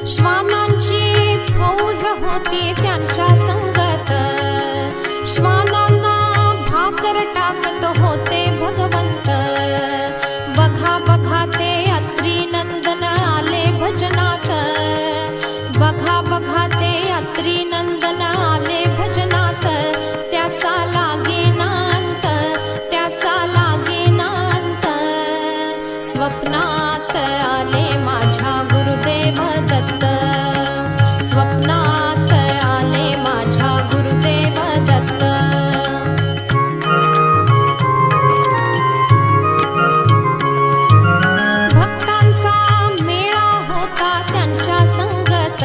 श्वानांची फौज होती त्यांच्या संगत, श्वानांना भाकर टाकत होते भगवंत। बघा बघा ते अत्री नंदन आले भजनात, बघा बघा ते अत्री नंदन आले भजनात। त्याचा लागेनांत, त्याचा लागेनांत, स्वप्नात आले माझ्या गुरुदेव दत्त, स्वप्नात आले माझ्या गुरुदेव दत्त। भक्तांचा मेळा होता त्यांच्या संगत,